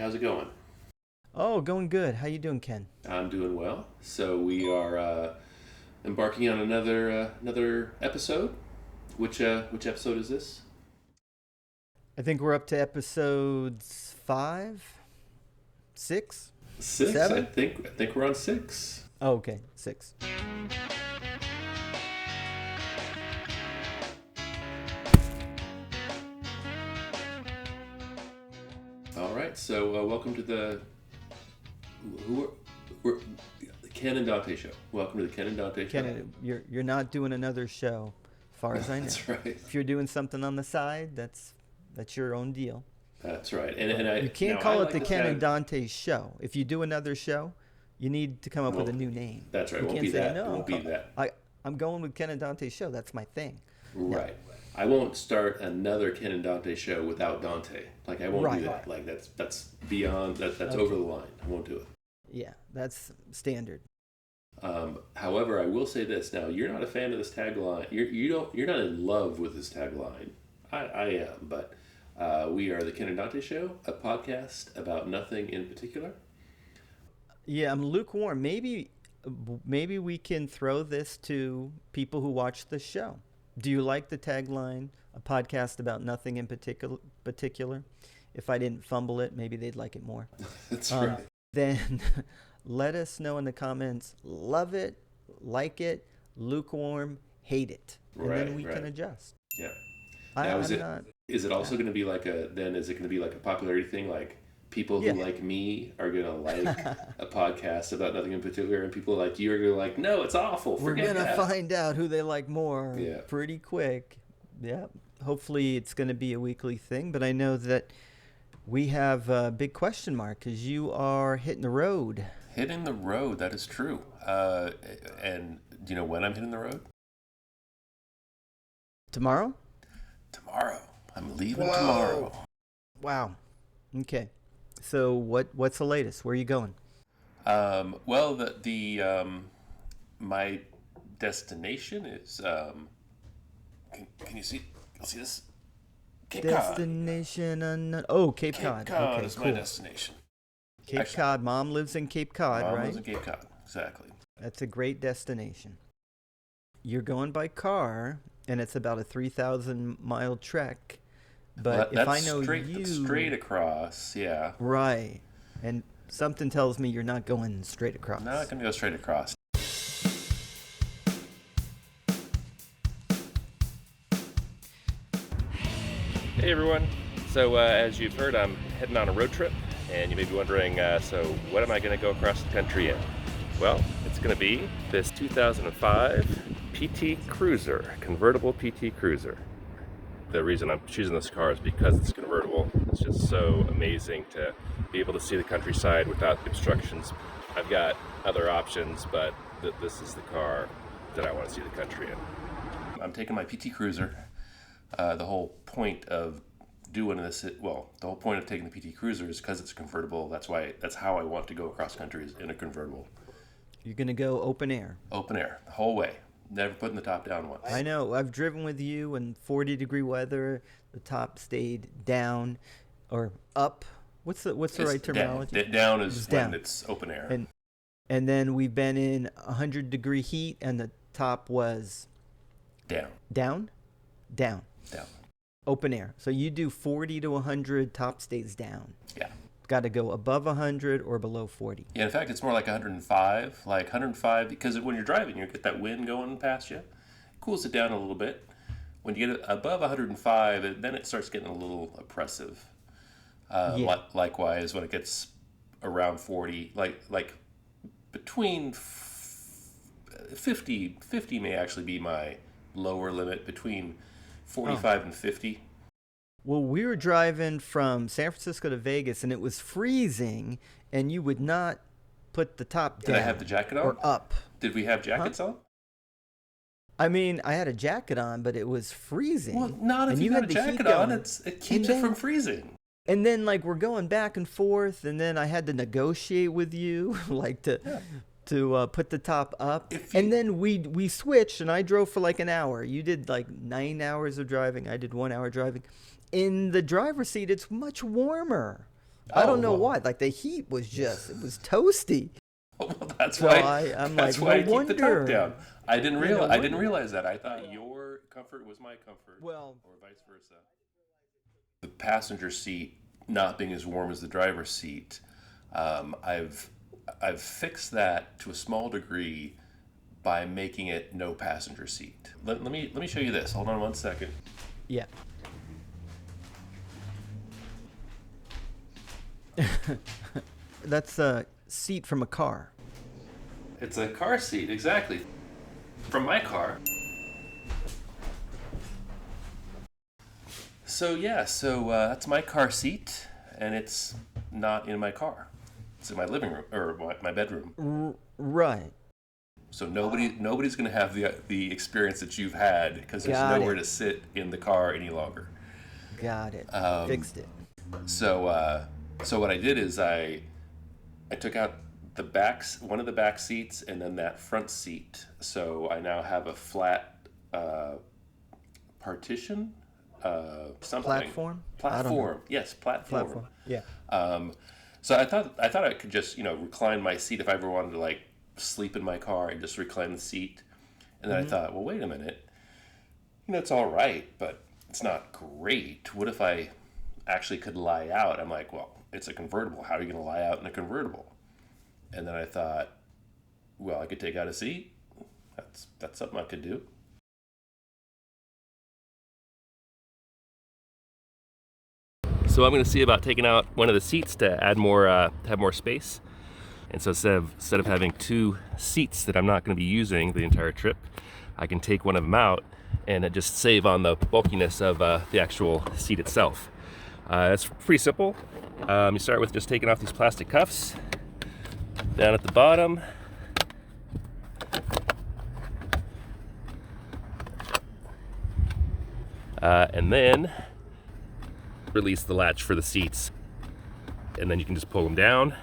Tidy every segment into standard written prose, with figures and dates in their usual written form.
how's it going? Oh, going good. How you doing, Ken? I'm doing well. So we are embarking on another episode. Which episode is this? I think we're up to episodes 5, 6, Six. I 7. think we're on six. Oh, okay, 6. All right. So welcome to we're the Ken and Dante show. Welcome to the Ken and Dante show. Ken, you're not doing another show, as far as I know. That's right. If you're doing something on the side, that's your own deal. That's right. And You can't now call I it the like Ken to and Dante show. If you do another show, you need to come up with a new name. That's right. You Won't can't be say that. no. It won't be that. I'm going with Ken and Dante show. That's my thing. Right. I won't start another Ken and Dante show without Dante. Like I won't do that. Like that's beyond that. That's over the line. I won't do it. Yeah, that's standard. However, I will say this. Now, you're not a fan of this tagline. You're not in love with this tagline. I am, but we are the Ken and Dante Show, a podcast about nothing in particular. Yeah, I'm lukewarm. Maybe we can throw this to people who watch the show. Do you like the tagline, a podcast about nothing in particular? If I didn't fumble it, maybe they'd like it more. That's right. Then let us know in the comments. Love it, like it, lukewarm, hate it, and then we can adjust. Yeah. Now, is it also Yeah. going to be is it going to be like a popularity thing? Like people who like me are going to like a podcast about nothing in particular, and people like you are going to like, no, it's awful. We're Forget gonna that. find out who they like more Yeah. pretty quick. Yeah. Hopefully it's going to be a weekly thing, but I know that we have a big question mark because you are hitting the road. Hitting the road, that is true. And do you know when I'm hitting the road? Tomorrow? Tomorrow. I'm leaving tomorrow. Wow. Okay. So what's the latest? Where are you going? Well, my destination is can you see? You'll see this. Cape Cod. Destination unknown. Oh, Cape Cod. Cape Cod Okay, is cool. my destination. Cape Cod. Mom lives in Cape Cod, Mom right? lives in Cape Cod. Exactly. That's a great destination. You're going by car, and it's about a 3,000-mile trek. But if I know that's straight across, yeah. Right. And something tells me you're not going straight across. I'm not going to go straight across. Hey everyone. So as you've heard, I'm heading on a road trip, and you may be wondering, so what am I going to go across the country in? Well, it's going to be this 2005 PT Cruiser, convertible PT Cruiser. The reason I'm choosing this car is because it's convertible. It's just so amazing to be able to see the countryside without obstructions. I've got other options, but this is the car that I want to see the country in. I'm taking my PT Cruiser. The whole point of doing this, the whole point of taking the PT Cruiser is because it's convertible. That's how I want to go across country, is in a convertible. You're going to go open air. Open air, the whole way. Never putting the top down once. I know. I've driven with you in 40-degree weather. The top stayed down or up. What's the right terminology? Down is when down. it's open air. And then we've been in 100-degree heat, and the top was Down. down. Open air. So you do 40 to 100, top stays down. Yeah. Got to go above 100 or below 40. Yeah, in fact, it's more like 105. Like 105, because when you're driving, you get that wind going past you. It cools it down a little bit. When you get it above 105, then it starts getting a little oppressive. Likewise, when it gets around 40, like between 50 may actually be my lower limit, between 45 and 50. Well, we were driving from San Francisco to Vegas, and it was freezing, and you would not put the top down. Did I have the jacket on? Or up. Did we have jackets on? I mean, I had a jacket on, but it was freezing. Well, not if and you had got a the heat jacket on. going. It keeps it from freezing. And then, like, we're going back and forth, and then I had to negotiate with you, like, to put the top up. And then we switched, and I drove for like an hour. You did like 9 hours of driving. I did 1 hour driving. In the driver's seat, it's much warmer. I don't Oh, know well, why. Like the heat was just, it was toasty. well, that's So why I'm like, that's why no I keep the top wonder. down. Yeah, no I didn't wonder. realize that. I thought your comfort was my comfort, Well, or vice versa. The passenger seat not being as warm as the driver's seat, um, I've I've fixed that to a small degree by making it no passenger seat. Let me show you this. Hold on one second. yeah. That's a seat from a car. It's a car seat, exactly, from my car. So yeah, that's my car seat, and it's not in my car. It's in my living room or my bedroom. Right. So nobody's going to have the experience that you've had because there's Got nowhere it. to sit in the car any longer. Got it. Fixed it. So so what I did is I took out one of the back seats and then that front seat. So I now have a flat partition, something Platform? I don't know. platform. Yes, platform. Platform. Yeah. Um, so I thought I could just recline my seat if I ever wanted to like sleep in my car and just recline the seat. And then I thought, well, wait a minute, it's all right, but it's not great. What if I actually could lie out? I'm like, well, it's a convertible. How are you going to lie out in a convertible? And then I thought, well, I could take out a seat. That's something I could do. So I'm going to see about taking out one of the seats to add more, to have more space. And so instead of having two seats that I'm not going to be using the entire trip, I can take one of them out and just save on the bulkiness of the actual seat itself. It's pretty simple. You start with just taking off these plastic cuffs down at the bottom. And then release the latch for the seats. And then you can just pull them down.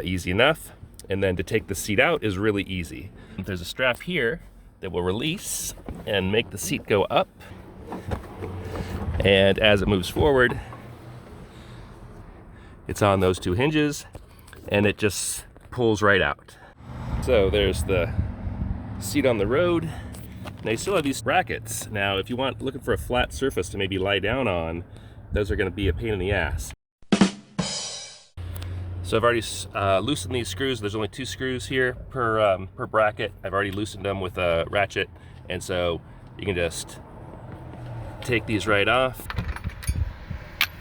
Easy enough. And then to take the seat out is really easy. There's a strap here that will release and make the seat go up. And as it moves forward, it's on those two hinges and it just pulls right out. So there's the seat on the road. Now you still have these brackets. Now if you want looking for a flat surface to maybe lie down on, those are going to be a pain in the ass. So I've already loosened these screws. There's only 2 screws here per bracket. I've already loosened them with a ratchet, and so you can just take these right off.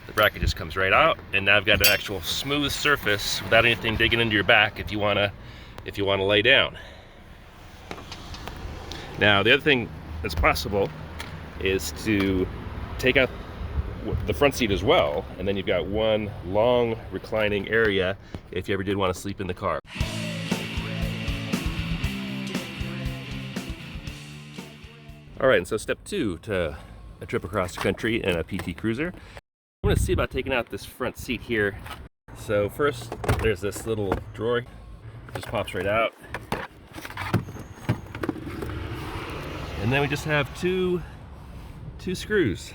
The bracket just comes right out, and now I've got an actual smooth surface without anything digging into your back if you wanna lay down. Now the other thing that's possible is to take out the front seat as well, and then you've got one long reclining area if you ever did want to sleep in the car. All right, and so step 2 to a trip across the country in a PT Cruiser. I'm going to see about taking out this front seat here. So first, there's this little drawer. It just pops right out. And then we just have two screws.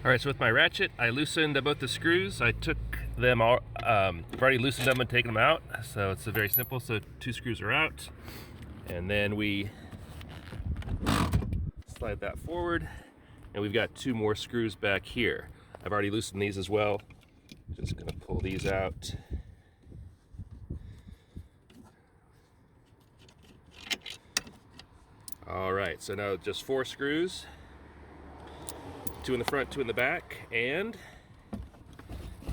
All right, so with my ratchet, I loosened both the screws. I took them all, I've already loosened them and taken them out. So it's very simple. So 2 screws are out. And then we slide that forward. And we've got 2 more screws back here. I've already loosened these as well. Just gonna pull these out. All right, so now just 4 screws. 2 in the front, 2 in the back, and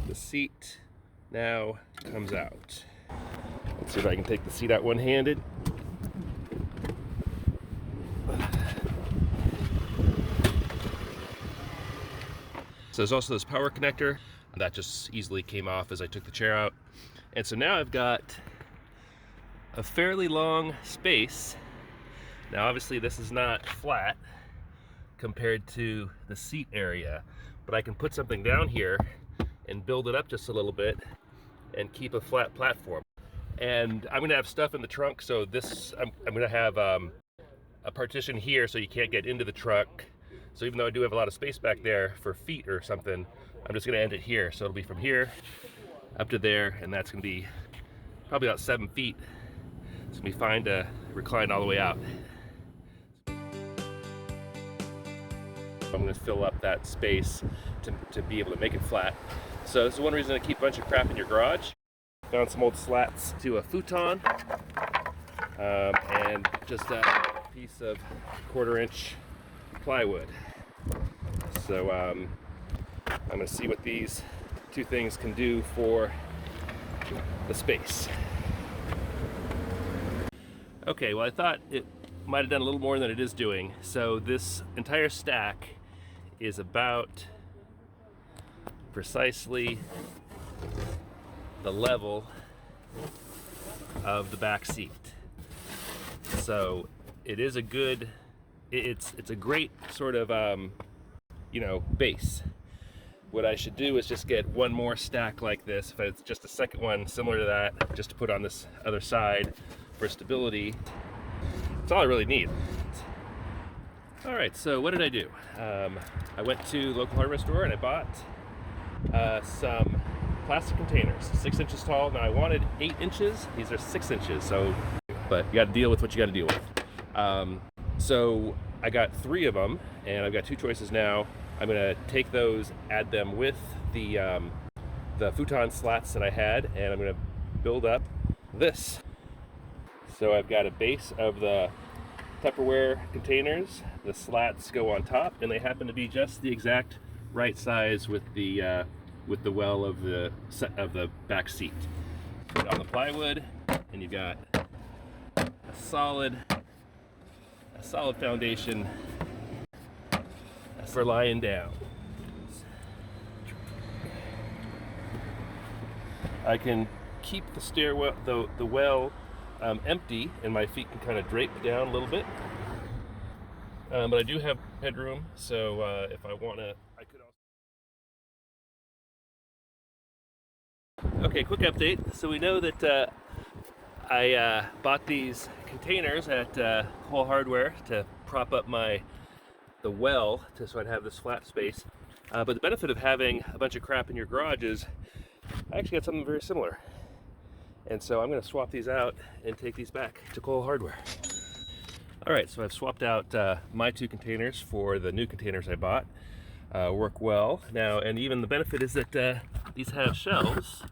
the seat now comes out. Let's see if I can take the seat out one-handed. So there's also this power connector that just easily came off as I took the chair out. And so now I've got a fairly long space. Now obviously this is not flat compared to the seat area, but I can put something down here and build it up just a little bit and keep a flat platform. And I'm gonna have stuff in the trunk, so I'm gonna have a partition here so you can't get into the truck. So even though I do have a lot of space back there for feet or something, I'm just going to end it here. So it'll be from here up to there, and that's going to be probably about 7 feet. It's going to be fine to recline all the way out. I'm going to fill up that space to be able to make it flat. So this is one reason to keep a bunch of crap in your garage. Found some old slats to a futon, and just a piece of 1/4-inch plywood. So I'm going to see what these two things can do for the space. Okay, well, I thought it might have done a little more than it is doing. So this entire stack is about precisely the level of the back seat. So it is a good, it's a great sort of base. What I should do is just get one more stack like this, if it's just a second one similar to that, just to put on this other side for stability. That's all I really need. All right, so what did I do? I went to the local hardware store and I bought some plastic containers, 6 inches tall. Now I wanted 8 inches. These are 6 inches, so, but you got to deal with what you got to deal with. So I got 3 of them, and I've got 2 choices now. I'm gonna take those, add them with the futon slats that I had, and I'm gonna build up this. So I've got a base of the Tupperware containers. The slats go on top, and they happen to be just the exact right size with the well of the back seat. Put it on the plywood, and you've got a solid foundation for lying down. I can keep the stairwell, the well empty, and my feet can kind of drape down a little bit. But I do have headroom, so if I want to, I could also. Okay, quick update. So we know that I bought these containers at Whole Hardware to prop up the well, so I'd have this flat space. But the benefit of having a bunch of crap in your garage is I actually got something very similar. And so I'm going to swap these out and take these back to Cole Hardware. All right, so I've swapped out my 2 containers for the new containers I bought. Work well now, and even the benefit is that these have shelves,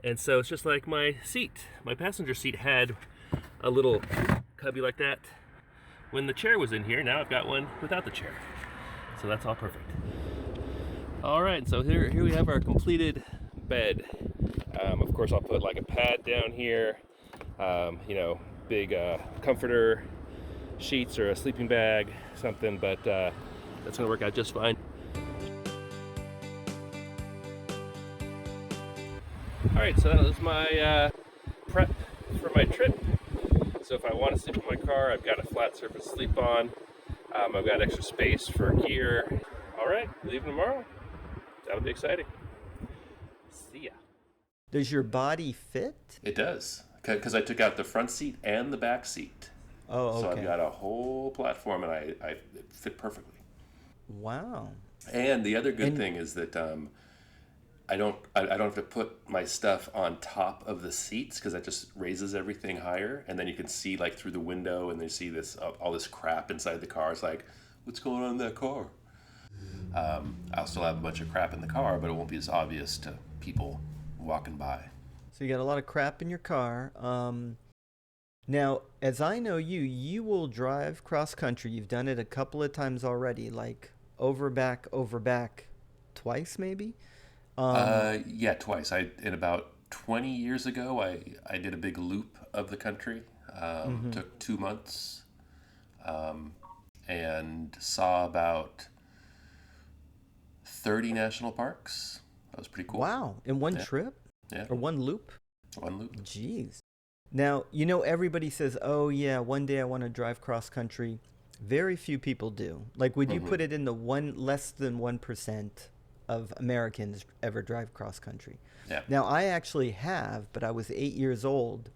and so it's just like my seat. My passenger seat had a little cubby like that when the chair was in here. Now I've got one without the chair, so that's all perfect. All right, so here we have our completed bed. Of course, I'll put like a pad down here, big comforter, sheets, or a sleeping bag, something, but that's gonna work out just fine. All right, so that was my prep for my trip. So if I want to sleep in my car, I've got a flat surface to sleep on. I've got extra space for gear. All right, leaving tomorrow. That'll be exciting. See ya. Does your body fit? It does, because I took out the front seat and the back seat. Oh, okay. So I've got a whole platform, and it fit perfectly. Wow. And the other good thing is that I don't have to put my stuff on top of the seats, because that just raises everything higher, and then you can see like through the window, and they see this all this crap inside the car. It's like, what's going on in that car? I'll still have a bunch of crap in the car, but it won't be as obvious to people walking by. So you got a lot of crap in your car. Now, as I know you will drive cross country. You've done it a couple of times already, like over back twice maybe? Yeah, twice. About 20 years ago, I did a big loop of the country. Took 2 months, and saw about 30 national parks. That was pretty cool. Wow, in one trip? Yeah. Or one loop? One loop. Jeez. Now, everybody says, oh yeah, one day I want to drive cross country. Very few people do. Like, would you put it in the less than 1% of Americans ever drive cross country? Yeah. Now, I actually have, but I was 8 years old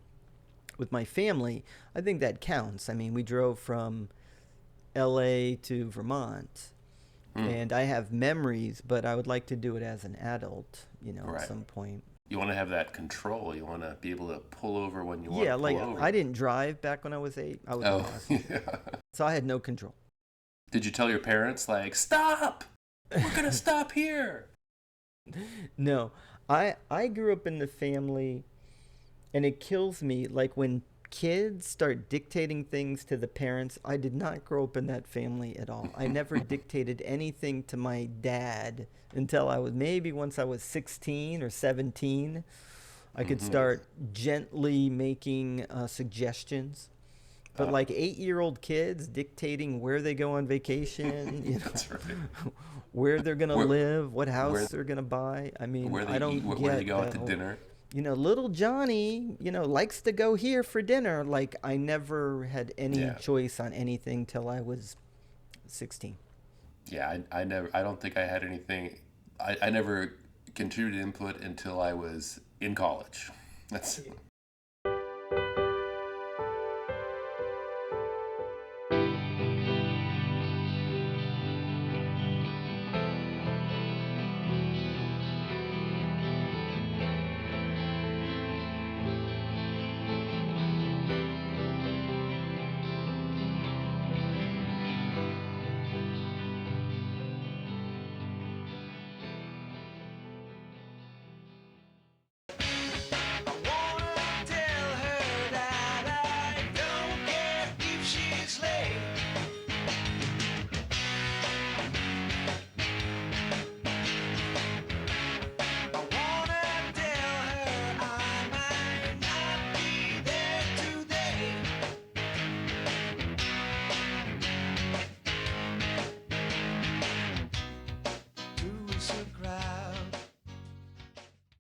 with my family. I think that counts. I mean, we drove from LA to Vermont. And I have memories, but I would like to do it as an adult, Right. at some point. You want to have that control. You want to be able to pull over when you want Yeah, to like pull over. I didn't drive back when I was 8. I was a Oh, passenger. yeah. So I had no control. Did you tell your parents, like, stop? We're going to stop here? No. I grew up in the family, and it kills me like when kids start dictating things to the parents. I did not grow up in that family at all. I never dictated anything to my dad until I was maybe once I was 16 or 17. I could start gently making suggestions. But like 8-year-old kids dictating where they go on vacation, That's right. where they're gonna Where, live, what house where, they're gonna buy. I mean, where I they eat, don't where they get go out that to whole. dinner. Little Johnny, likes to go here for dinner. Like I never had any Yeah. choice on anything till I was 16. Yeah, I don't think I had anything. I never contributed input until I was in college. That's